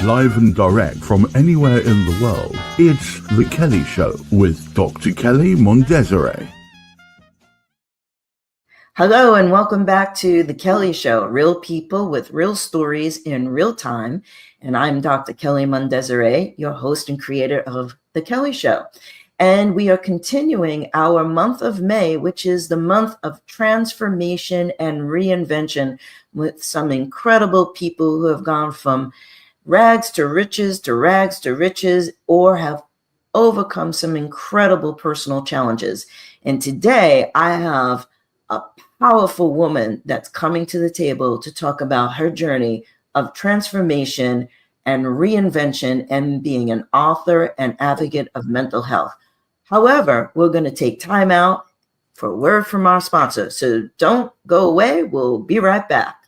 Live and direct from anywhere in the world, it's The Kelley Show with Dr. Kelley Mondesire. Hello and welcome back to The Kelley Show, real people with real stories in real time. And I'm Dr. Kelley Mondesire, your host and creator of The Kelley Show. And we are continuing our month of May, which is the month of transformation and reinvention, with some incredible people who have gone from rags to riches to rags to riches, or have overcome some incredible personal challenges. And today I have a powerful woman that's coming to the table to talk about her journey of transformation and reinvention and being an author and advocate of mental health. However, we're going to take time out for a word from our sponsor. So don't go away. We'll be right back.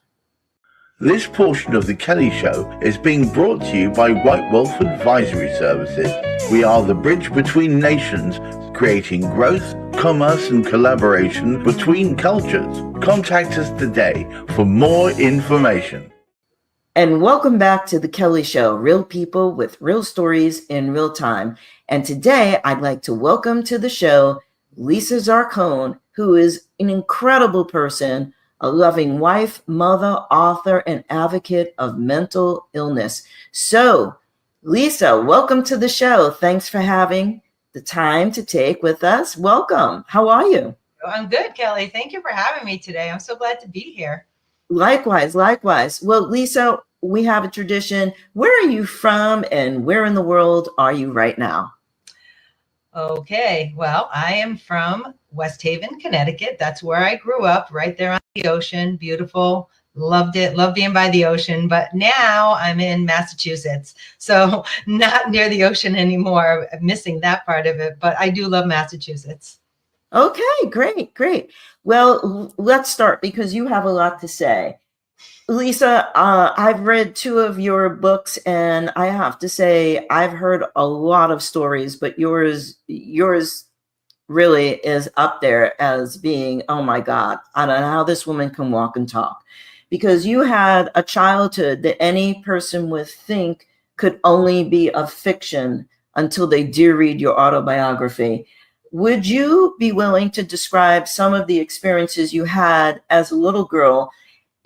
This portion of The Kelley Show is being brought to you by White Wolf Advisory Services. We are the bridge between nations, creating growth, commerce, and collaboration between cultures. Contact us today for more information. And welcome back to The Kelley Show, real people with real stories in real time. And today I'd like to welcome to the show Lisa Zarcone, who is an incredible person, a loving wife, mother, author, and advocate of mental illness. So, Lisa, welcome to the show. Thanks for having the time to take with us. Welcome. How are you? I'm good, Kelley. Thank you for having me today. I'm so glad to be here. Likewise. Well, Lisa, we have a tradition. Where are you from and where in the world are you right now? Okay, well, I am from West Haven, Connecticut. That's where I grew up, right there on the ocean. Beautiful. Loved it. Loved being by the ocean. But now I'm in Massachusetts. So not near the ocean anymore. I'm missing that part of it. But I do love Massachusetts. Okay, great. Well, let's start because you have a lot to say. Lisa, I've read 2 of your books, and I have to say I've heard a lot of stories, but yours really is up there as being, oh my God, I don't know how this woman can walk and talk. Because you had a childhood that any person would think could only be a fiction until they do read your autobiography. Would you be willing to describe some of the experiences you had as a little girl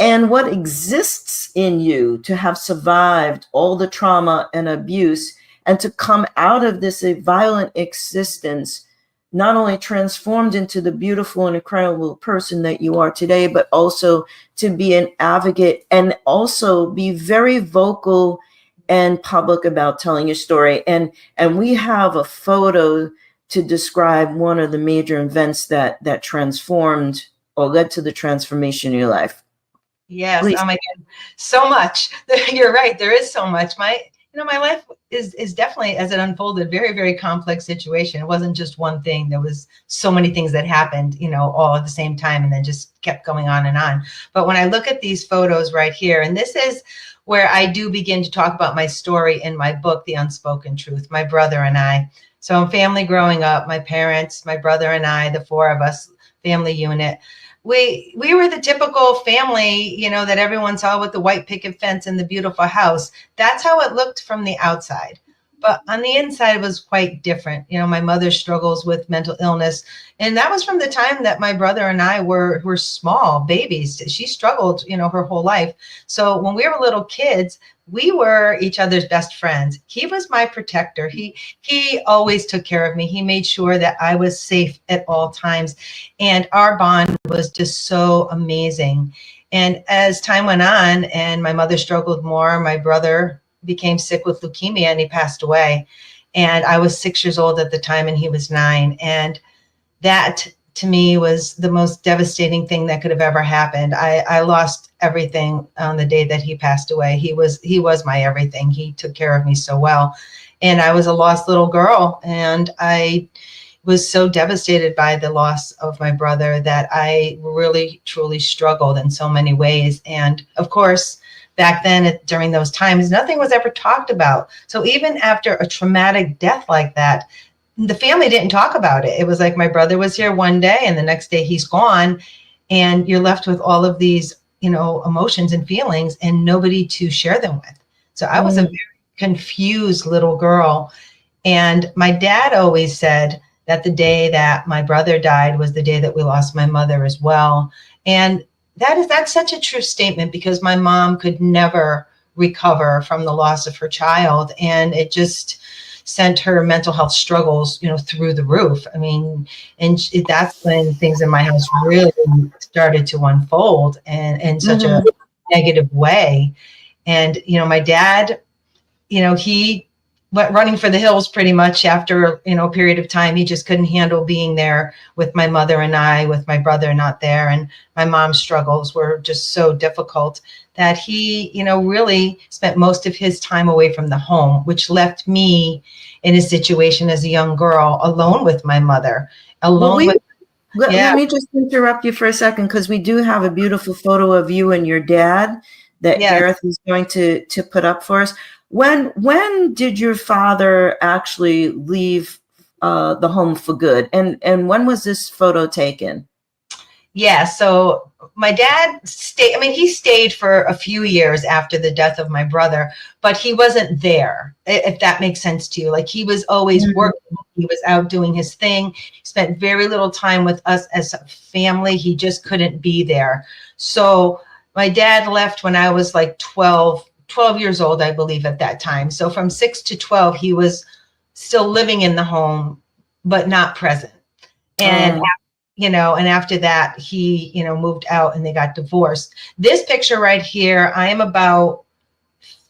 and what exists in you to have survived all the trauma and abuse and to come out of this violent existence, not only transformed into the beautiful and incredible person that you are today, but also to be an advocate and also be very vocal and public about telling your story. And we have a photo to describe one of the major events that transformed or led to the transformation in your life. Yes. Please. Oh my God. So much. You're right. There is so much. My life is definitely, as it unfolded, very, very complex situation. It wasn't just one thing. There was so many things that happened, all at the same time, and then just kept going on and on. But when I look at these photos right here, and this is where I do begin to talk about my story in my book, The Unspoken Truth, my brother and I. So I'm family growing up, my parents, my brother and I, the 4 of us, family unit. We were the typical family, that everyone saw with the white picket fence and the beautiful house. That's how it looked from the outside. But on the inside, it was quite different. My mother struggles with mental illness. And that was from the time that my brother and I were small babies. She struggled, her whole life. So when we were little kids, we were each other's best friends. He was my protector. He always took care of me. He made sure that I was safe at all times. And our bond was just so amazing. And as time went on and my mother struggled more, my brother became sick with leukemia and he passed away. And I was 6 years old at the time and he was 9. And that to me was the most devastating thing that could have ever happened. I lost everything on the day that he passed away. He was my everything. He took care of me so well. And I was a lost little girl. And I was so devastated by the loss of my brother that I really, truly struggled in so many ways. And of course, back then, during those times, nothing was ever talked about. So even after a traumatic death like that, the family didn't talk about it. It was like my brother was here one day and the next day he's gone. And you're left with all of these, emotions and feelings and nobody to share them with. So I was a very confused little girl. And my dad always said that the day that my brother died was the day that we lost my mother as well. And that's such a true statement, because my mom could never recover from the loss of her child. And it just sent her mental health struggles, through the roof. I mean, and that's when things in my house really started to unfold and in such a negative way. And, my dad, he went running for the hills pretty much after, a period of time. He just couldn't handle being there with my mother and I, with my brother not there. And my mom's struggles were just so difficult that he, really spent most of his time away from the home, which left me in a situation as a young girl alone with my mother, Let me just interrupt you for a second, because we do have a beautiful photo of you and your dad that Gareth is going to put up for us. When did your father actually leave the home for good? And when was this photo taken? Yeah, so my dad he stayed for a few years after the death of my brother, but he wasn't there, if that makes sense to you. Like, he was always working. He was out doing his thing. He spent very little time with us as a family. He just couldn't be there. So my dad left when I was like 12 years old, I believe, at that time. So from 6 to 12, he was still living in the home, but not present. And, and after that, he, moved out and they got divorced. This picture right here, I am about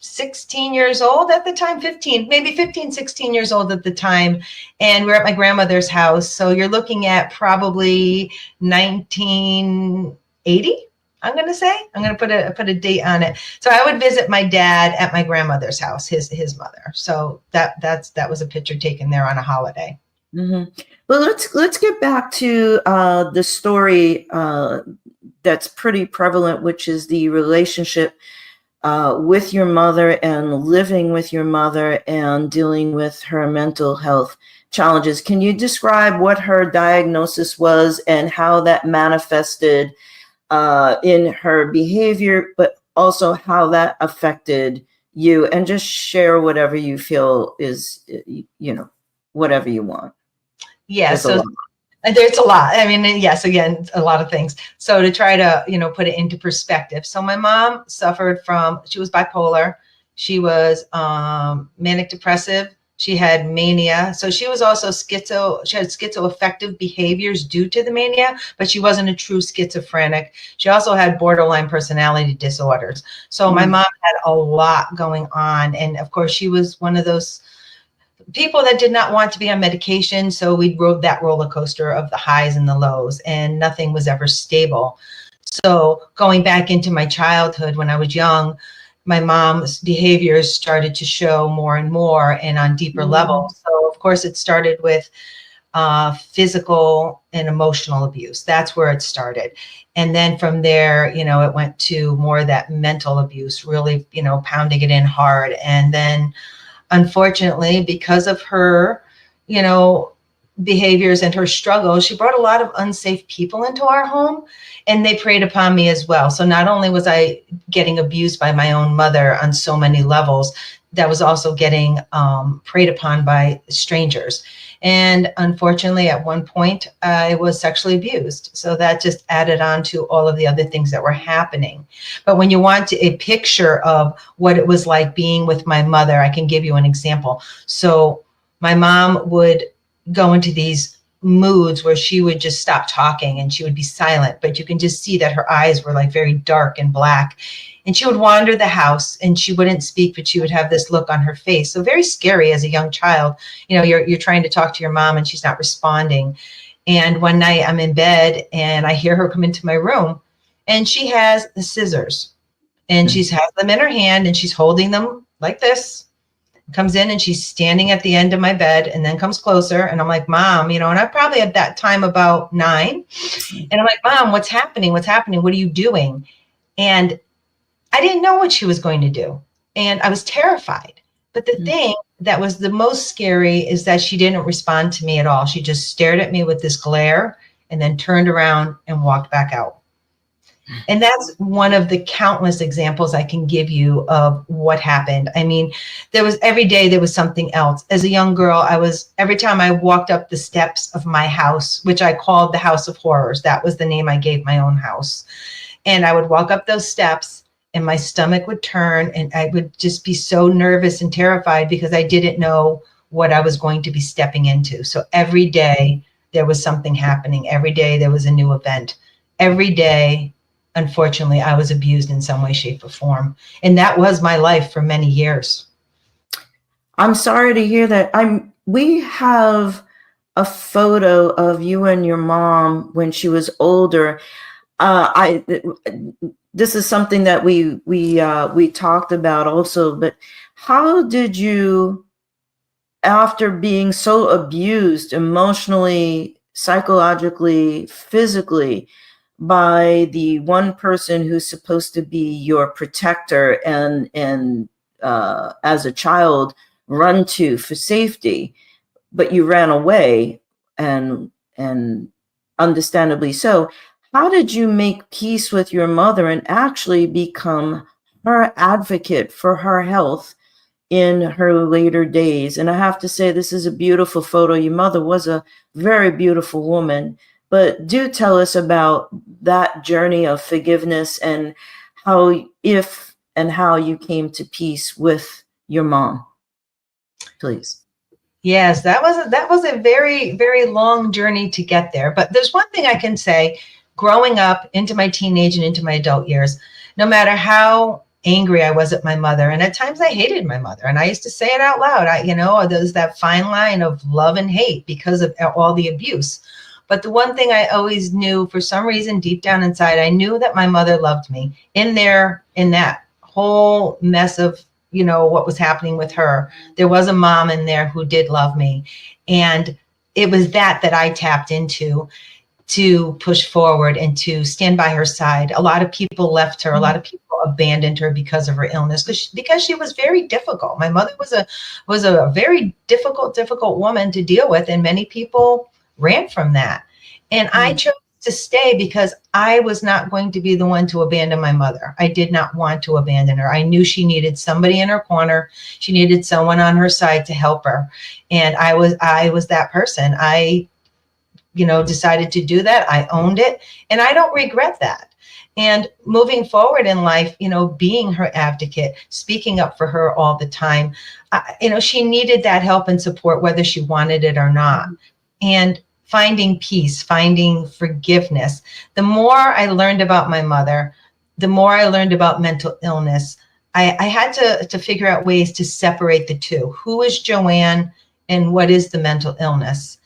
16 years old at the time, 16 years old at the time. And we're at my grandmother's house. So you're looking at probably 1980. I'm going to put a date on it. So I would visit my dad at my grandmother's house, his mother. So that was a picture taken there on a holiday. Well, let's get back to the story that's pretty prevalent, which is the relationship with your mother and living with your mother and dealing with her mental health challenges. Can you describe what her diagnosis was and how that manifested in her behavior, but also how that affected you? And just share whatever you feel is, whatever you want. Yeah. There's a lot. I mean, yes, again, a lot of things. So to try to, put it into perspective. So my mom suffered she was bipolar. She was manic depressive. She had mania. So she was also she had schizoaffective behaviors due to the mania, but she wasn't a true schizophrenic. She also had borderline personality disorders. So my mom had a lot going on. And of course, she was one of those people that did not want to be on medication. So we rode that roller coaster of the highs and the lows, and nothing was ever stable. So going back into my childhood when I was young, my mom's behaviors started to show more and more and on deeper levels. So of course it started with physical and emotional abuse. That's where it started. And then from there, it went to more of that mental abuse, really, pounding it in hard. And then unfortunately, because of her, behaviors and her struggles, she brought a lot of unsafe people into our home, and they preyed upon me as well. So not only was I getting abused by my own mother on so many levels, that was also getting preyed upon by strangers. And unfortunately, at one point, I was sexually abused. So that just added on to all of the other things that were happening. But when you want a picture of what it was like being with my mother, I can give you an example. So my mom would go into these moods where she would just stop talking and she would be silent, but you can just see that her eyes were like very dark and black. And she would wander the house and she wouldn't speak, but she would have this look on her face. So very scary as a young child. You're trying to talk to your mom and she's not responding. And one night I'm in bed and I hear her come into my room, and she has the scissors, and she has them in her hand and she's holding them like this. Comes in and she's standing at the end of my bed and then comes closer. And I'm like, Mom, and I probably at that time about 9. And I'm like, Mom, what's happening? What's happening? What are you doing? And I didn't know what she was going to do. And I was terrified. But the thing that was the most scary is that she didn't respond to me at all. She just stared at me with this glare and then turned around and walked back out. And that's one of the countless examples I can give you of what happened. I mean, every day there was something else. As a young girl, every time I walked up the steps of my house, which I called the House of Horrors, that was the name I gave my own house. And I would walk up those steps and my stomach would turn and I would just be so nervous and terrified because I didn't know what I was going to be stepping into. So every day there was something happening. Every day there was a new event. Every day, unfortunately, I was abused in some way, shape, or form. And that was my life for many years. I'm sorry to hear that. We have a photo of you and your mom when she was older. This is something that we talked about also, but how did you, after being so abused emotionally, psychologically, physically, by the one person who's supposed to be your protector and as a child run to for safety, but you ran away, and understandably so. How did you make peace with your mother and actually become her advocate for her health in her later days? And I have to say, this is a beautiful photo. Your mother was a very beautiful woman. But do tell us about that journey of forgiveness and how you came to peace with your mom, please. Yes, that was a very, very long journey to get there. But there's one thing I can say, growing up into my teenage and into my adult years, no matter how angry I was at my mother, and at times I hated my mother, and I used to say it out loud. There's that fine line of love and hate because of all the abuse. But the one thing I always knew, for some reason, deep down inside, I knew that my mother loved me. In that whole mess of what was happening with her, there was a mom in there who did love me. And it was that I tapped into to push forward and to stand by her side. A lot of people left her. A lot of people abandoned her because of her illness, because she was very difficult. My mother was a very difficult woman to deal with, and many people ran from that. And I chose to stay because I was not going to be the one to abandon my mother. I did not want to abandon her. I knew she needed somebody in her corner. She needed someone on her side to help her. And I was that person. I decided to do that. I owned it, and I don't regret that. And moving forward in life, being her advocate, speaking up for her all the time, she needed that help and support, whether she wanted it or not. And finding peace, finding forgiveness. The more I learned about my mother, the more I learned about mental illness. I had to figure out ways to separate the two. Who is Joanne and what is the mental illness?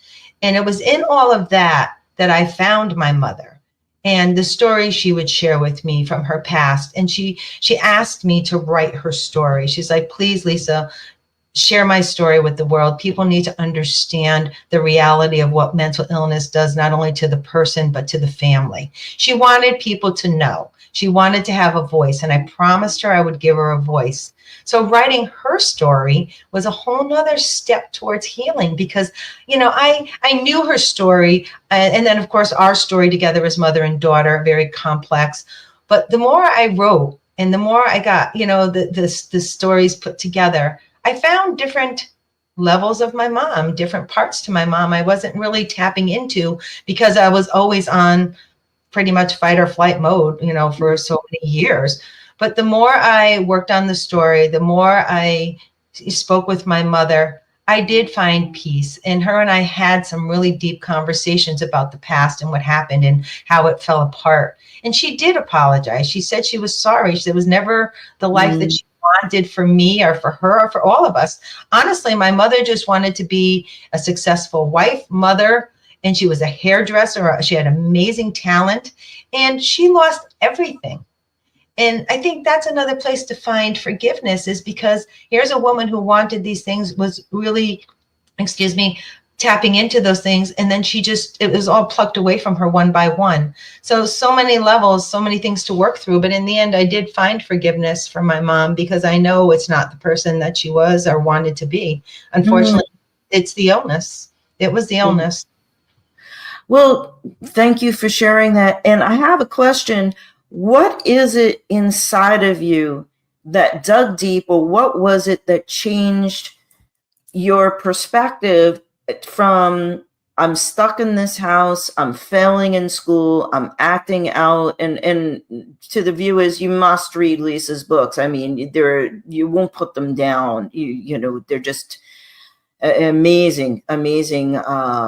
And it was in all of that I found my mother and the story she would share with me from her past. And she asked me to write her story. She's like, please, Lisa, share my story with the world. People need to understand the reality of what mental illness does, not only to the person, but to the family. She wanted people to know. She wanted to have a voice, and I promised her I would give her a voice. So writing her story was a whole nother step towards healing because, I knew her story. And then, of course, our story together as mother and daughter, very complex. But the more I wrote and the more I got, the stories put together, I found different levels of my mom, different parts to my mom I wasn't really tapping into because I was always on pretty much fight or flight mode, for so many years. But the more I worked on the story, the more I spoke with my mother, I did find peace. And her and I had some really deep conversations about the past and what happened and how it fell apart. And she did apologize. She said she was sorry. It was never the life that she wanted for me or for her or for all of us. Honestly, my mother just wanted to be a successful wife, mother, and she was a hairdresser. She had amazing talent, and she lost everything. And I think that's another place to find forgiveness, is because here's a woman who wanted these things, was really, tapping into those things. And then it was all plucked away from her one by one. So many levels, so many things to work through. But in the end, I did find forgiveness for my mom because I know it's not the person that she was or wanted to be. Unfortunately, it's the illness. It was the illness. Well, thank you for sharing that. And I have a question. what is it inside of you that dug deep, or what was it that changed your perspective from I'm stuck in this house, I'm failing in school, I'm acting out, and to the viewers, you must read Lisa's books. I mean, you won't put them down. You know, they're just amazing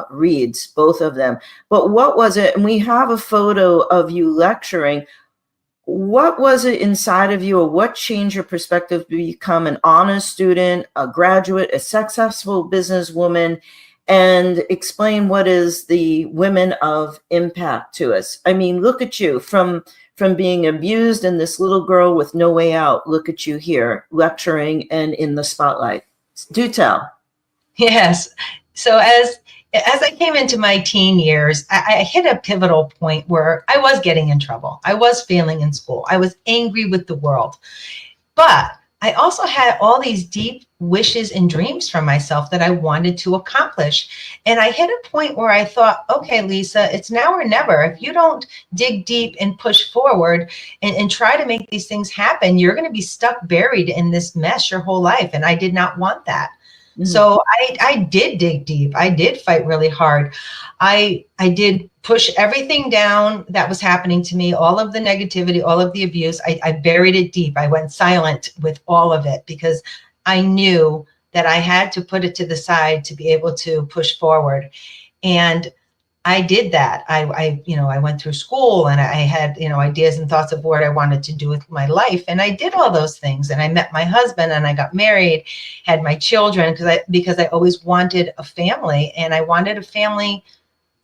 reads, both of them. But what was it? And we have a photo of you lecturing. What was it inside of you, or what changed your perspective to become an honors student, a graduate, a successful businesswoman, and explain what is the women of impact to us? I mean, look at you from being abused and this little girl with no way out. Look at you here lecturing and in the spotlight. Do tell. Yes. So as I came into my teen years, I hit a pivotal point where I was getting in trouble. I was failing in school. I was angry with the world. But I also had all these deep wishes and dreams for myself that I wanted to accomplish. And I hit a point where I thought, okay, Lisa, it's now or never. If you don't dig deep and push forward and try to make these things happen, you're going to be stuck buried in this mess your whole life. And I did not want that. So I did dig deep. I did fight really hard. I did push everything down that was happening to me, all of the negativity, all of the abuse. I buried it deep. I went silent with all of it because I knew that I had to put it to the side to be able to push forward. And I did that. I went through school and I had, ideas and thoughts of what I wanted to do with my life. And I did all those things. And I met my husband and I got married, had my children because I always wanted a family, and I wanted a family,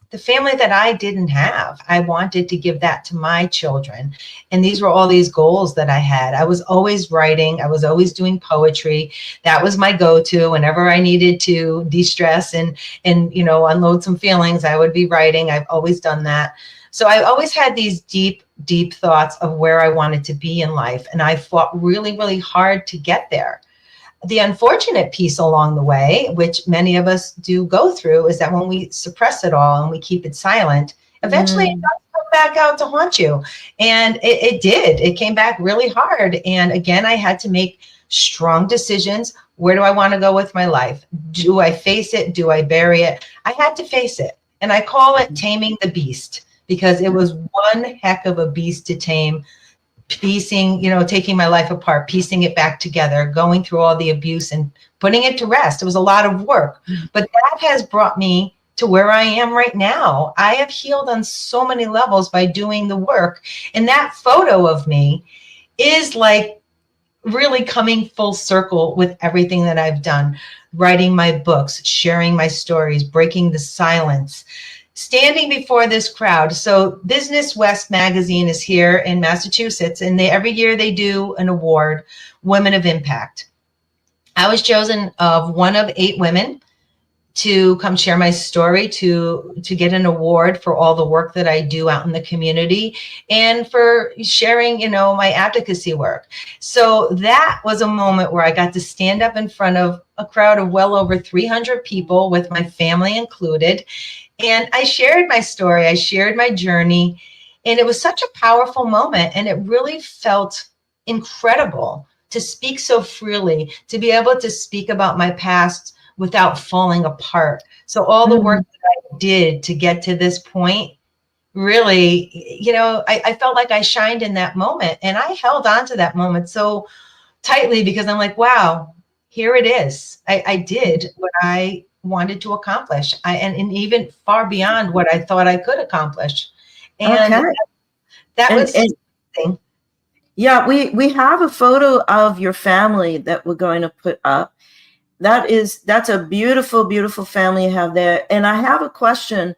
the family that I didn't have. I wanted to give that to my children. And these were all these goals that I had. I was always writing. I was always doing poetry. That was my go-to whenever I needed to de-stress and unload some feelings. I would be writing. I've always done that. So I always had these deep, deep thoughts of where I wanted to be in life. And I fought really, really hard to get there. The unfortunate piece along the way, which many of us do go through, is that when we suppress it all and we keep it silent, eventually it does come back out to haunt you. And it did. It came back really hard. And again, I had to make strong decisions. Where do I want to go with my life? Do I face it? Do I bury it? I had to face it. And I call it taming the beast, because it was one heck of a beast to tame. Piecing, taking my life apart, piecing it back together, going through all the abuse and putting it to rest. It was a lot of work, but that has brought me to where I am right now. I have healed on so many levels by doing the work. And that photo of me is like really coming full circle with everything that I've done, writing my books, sharing my stories, breaking the silence, standing before this crowd. So Business West magazine is here in Massachusetts, and every year they do an award, Women of Impact. I was chosen of one of 8 women to come share my story, to get an award for all the work that I do out in the community and for sharing, my advocacy work. So that was a moment where I got to stand up in front of a crowd of well over 300 people, with my family included. And I shared my story, I shared my journey, and it was such a powerful moment. And it really felt incredible to speak so freely, to be able to speak about my past without falling apart. So all the work that I did to get to this point, really, I felt like I shined in that moment, and I held on to that moment so tightly because I'm like, wow, here it is. I did what I wanted to accomplish, and even far beyond what I thought I could accomplish. And Okay. that was interesting. Yeah, we have a photo of your family that we're going to put up. That's a beautiful, beautiful family you have there. And I have a question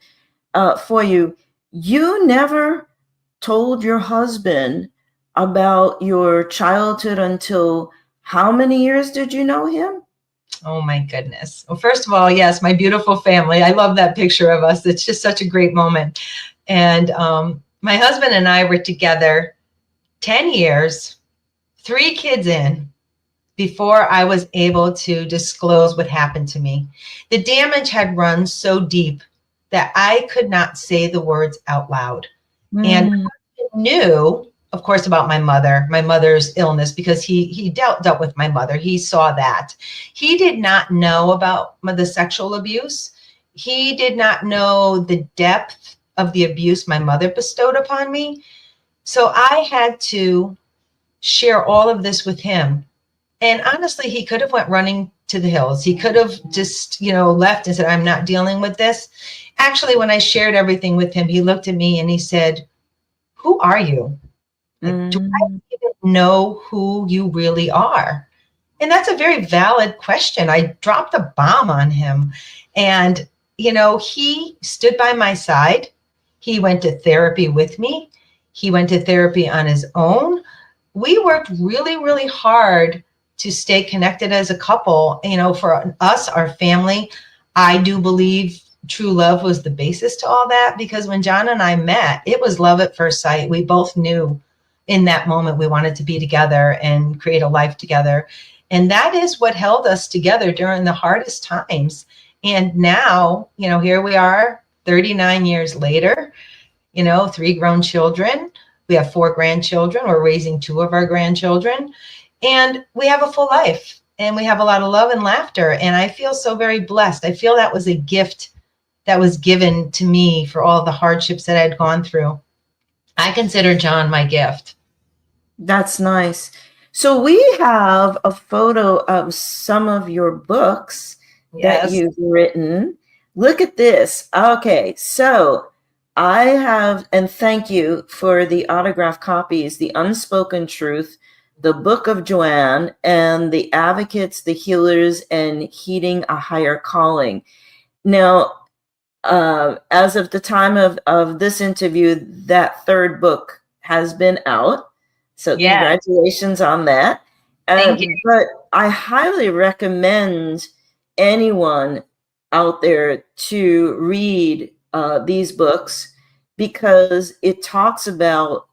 for you. You never told your husband about your childhood until how many years did you know him? Oh my goodness. Well, first of all, yes, my beautiful family. I love that picture of us. It's just such a great moment. And my husband and I were together 10 years, 3 kids in, before I was able to disclose what happened to me. The damage had run so deep that I could not say the words out loud. And I knew of course, about my mother's illness, because he dealt with my mother. He saw that. He did not know about the sexual abuse. He did not know the depth of the abuse my mother bestowed upon me. So I had to share all of this with him. And honestly, he could have went running to the hills. He could have just, left and said, I'm not dealing with this. Actually, when I shared everything with him, he looked at me and he said, who are you? Like, do I even know who you really are? And that's a very valid question. I dropped a bomb on him. And, he stood by my side. He went to therapy with me. He went to therapy on his own. We worked really, really hard to stay connected as a couple. For us, our family, I do believe true love was the basis to all that, because when John and I met, it was love at first sight. We both knew in that moment we wanted to be together and create a life together. And that is what held us together during the hardest times. And now, here we are 39 years later, 3 grown children. We have 4 grandchildren. We're raising 2 of our grandchildren. And we have a full life. And we have a lot of love and laughter. And I feel so very blessed. I feel that was a gift that was given to me for all the hardships that I'd gone through. I consider John my gift. That's nice. So we have a photo of some of your books that you've written. Look at this. Okay, so I have, and thank you for the autographed copies, The Unspoken Truth, The Book of Joanne, and The Advocates, The Healers, and Heeding a Higher Calling. Now, as of the time of this interview, that 3rd book has been out. So congratulations on that. Thank you. But I highly recommend anyone out there to read these books, because it talks about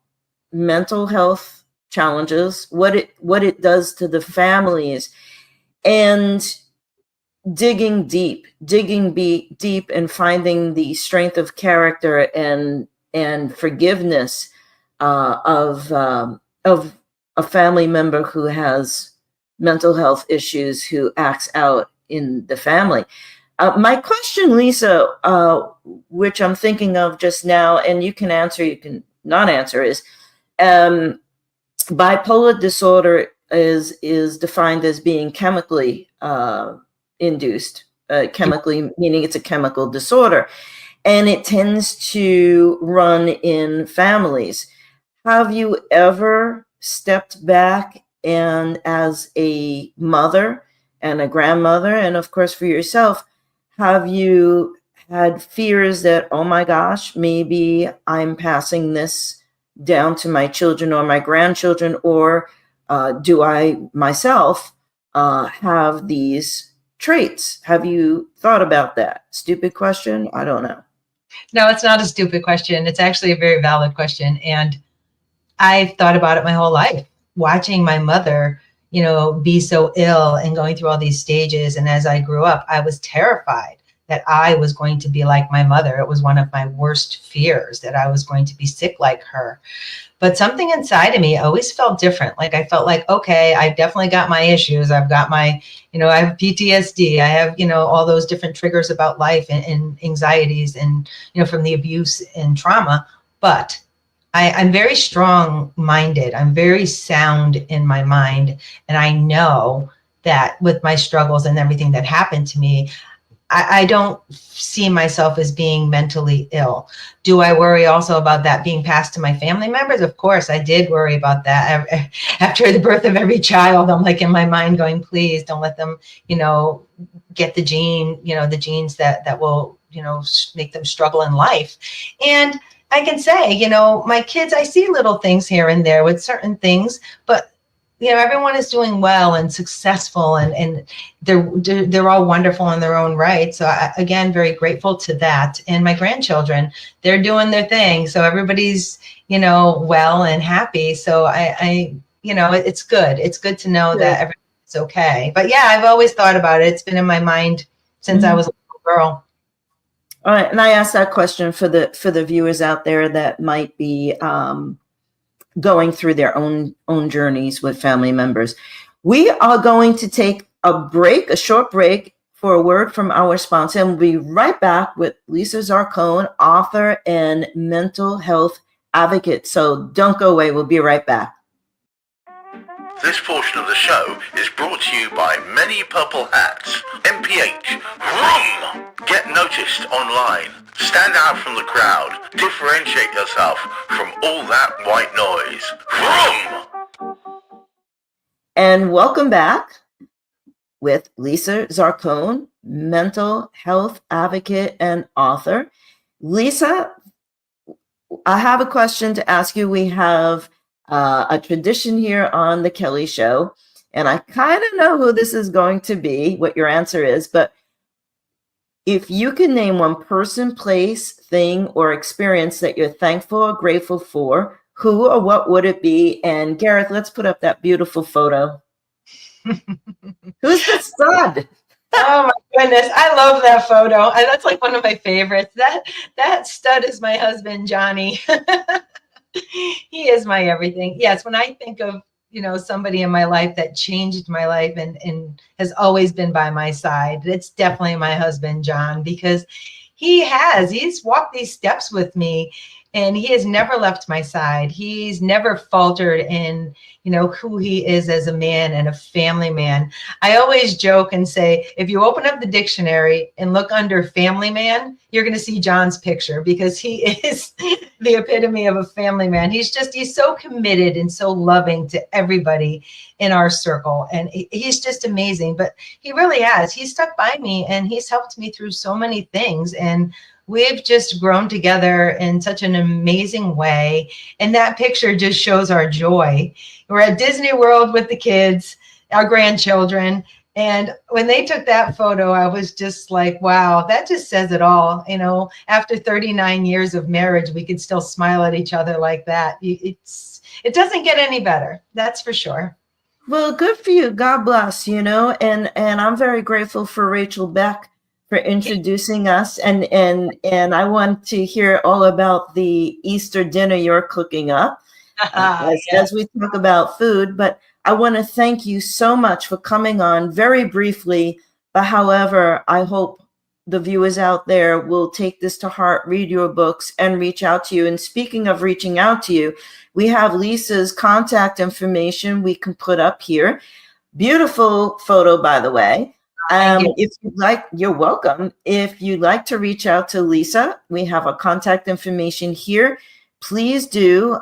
mental health challenges, what it does to the families, and digging deep and finding the strength of character and forgiveness of a family member who has mental health issues, who acts out in the family. My question, Lisa, which I'm thinking of just now, and you can answer, you can not answer, is bipolar disorder is defined as being chemically induced, chemically meaning it's a chemical disorder, and it tends to run in families. Have you ever stepped back and, as a mother and a grandmother, and of course for yourself, have you had fears that, oh my gosh, maybe I'm passing this down to my children or my grandchildren, or do I myself have these traits? Have you thought about that? Stupid question? I don't know. No, it's not a stupid question. It's actually a very valid question. And I've thought about it my whole life, watching my mother, be so ill and going through all these stages. And as I grew up, I was terrified that I was going to be like my mother. It was one of my worst fears, that I was going to be sick like her. But something inside of me always felt different. Like I felt like, okay, I've definitely got my issues. I've got my, I have PTSD. I have, all those different triggers about life and anxieties and, from the abuse and trauma. But I'm very strong-minded. I'm very sound in my mind. And I know that with my struggles and everything that happened to me, I don't see myself as being mentally ill. Do I worry also about that being passed to my family members? Of course, I did worry about that. After the birth of every child, I'm like in my mind going, please don't let them, get the the genes that will, make them struggle in life. And I can say, my kids, I see little things here and there with certain things, but everyone is doing well and successful, and they're all wonderful in their own right. So again, very grateful to that. And my grandchildren, they're doing their thing. So everybody's, well and happy. So I it's good. It's good to know that everything's okay. But yeah, I've always thought about it. It's been in my mind since I was a little girl. All right, and I asked that question for the viewers out there that might be going through their own journeys with family members. We are going to take a short break for a word from our sponsor, and we'll be right back with Lisa Zarcone, author and mental health advocate. So don't go away. We'll be right back. This portion of the show is brought to you by Many Purple Hats, MPH, Vroom! Get noticed online, stand out from the crowd, differentiate yourself from all that white noise. Vroom! And welcome back with Lisa Zarcone, mental health advocate and author. Lisa, I have a question to ask you. We have a tradition here on The Kelley Show, and I kind of know who this is going to be, what your answer is, but if you can name one person, place, thing, or experience that you're thankful or grateful for, who or what would it be? And Gareth, let's put up that beautiful photo. Who's the stud? Oh my goodness, I love that photo. That's like one of my favorites. That stud is my husband, Johnny. He is my everything. Yes, when I think of, somebody in my life that changed my life and has always been by my side, it's definitely my husband, John, because he's walked these steps with me, and he has never left my side. He's never faltered in, who he is as a man and a family man. I always joke and say, if you open up the dictionary and look under family man, you're going to see John's picture, because he is the epitome of a family man. He's so committed and so loving to everybody in our circle. And he's just amazing, but he really has. He's stuck by me, and he's helped me through so many things. And we've just grown together in such an amazing way. And that picture just shows our joy. We're at Disney World with the kids, our grandchildren. And when they took that photo, I was just like, wow, that just says it all. After 39 years of marriage, we could still smile at each other like that. It doesn't get any better. That's for sure. Well, good for you. God bless, and I'm very grateful for Rachel Beck for introducing us, and I want to hear all about the Easter dinner you're cooking up as we talk about food. But I want to thank you so much for coming on very briefly. But however, I hope the viewers out there will take this to heart, read your books, and reach out to you. And speaking of reaching out to you, we have Lisa's contact information we can put up here. Beautiful photo, by the way. If you'd like, you're welcome. If you'd like to reach out to Lisa, we have our contact information here. Please do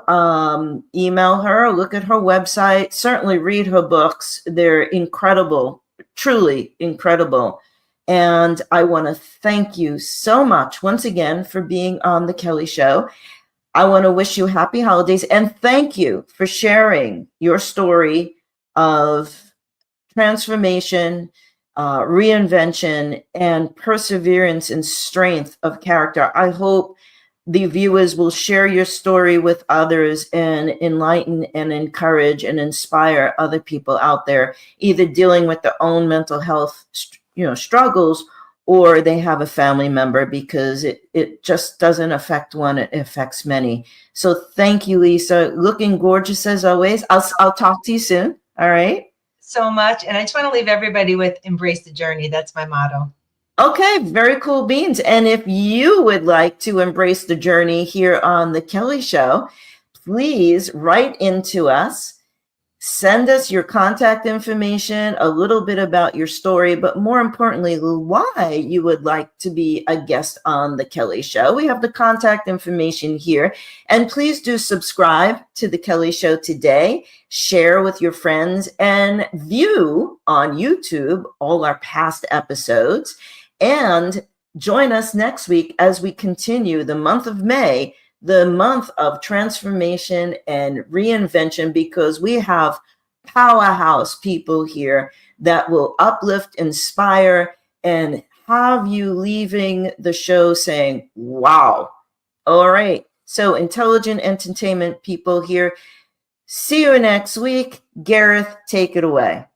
email her, look at her website, certainly read her books. They're incredible, truly incredible. And I want to thank you so much once again for being on The Kelley Show. I want to wish you happy holidays, and thank you for sharing your story of transformation, reinvention, and perseverance and strength of character. I hope the viewers will share your story with others and enlighten and encourage and inspire other people out there, either dealing with their own mental health, struggles, or they have a family member, because it just doesn't affect one, it affects many. So thank you, Lisa. Looking gorgeous as always. I'll talk to you soon. All right. So much. And I just want to leave everybody with embrace the journey. That's my motto. Okay, very cool beans. And if you would like to embrace the journey here on The Kelley Show, please write into us. Send us your contact information, a little bit about your story, but more importantly, why you would like to be a guest on The Kelley Show. We have the contact information here. And please do subscribe to The Kelley Show today, share with your friends, and view on YouTube all our past episodes. And join us next week as we continue the month of May, the month of transformation and reinvention, because we have powerhouse people here that will uplift, inspire, and have you leaving the show saying, wow. All right. So intelligent entertainment people here. See you next week. Gareth, take it away.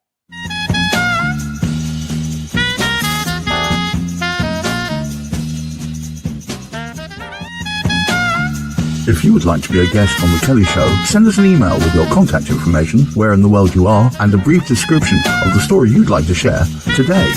If you would like to be a guest on The Kelley Show, send us an email with your contact information, where in the world you are, and a brief description of the story you'd like to share today.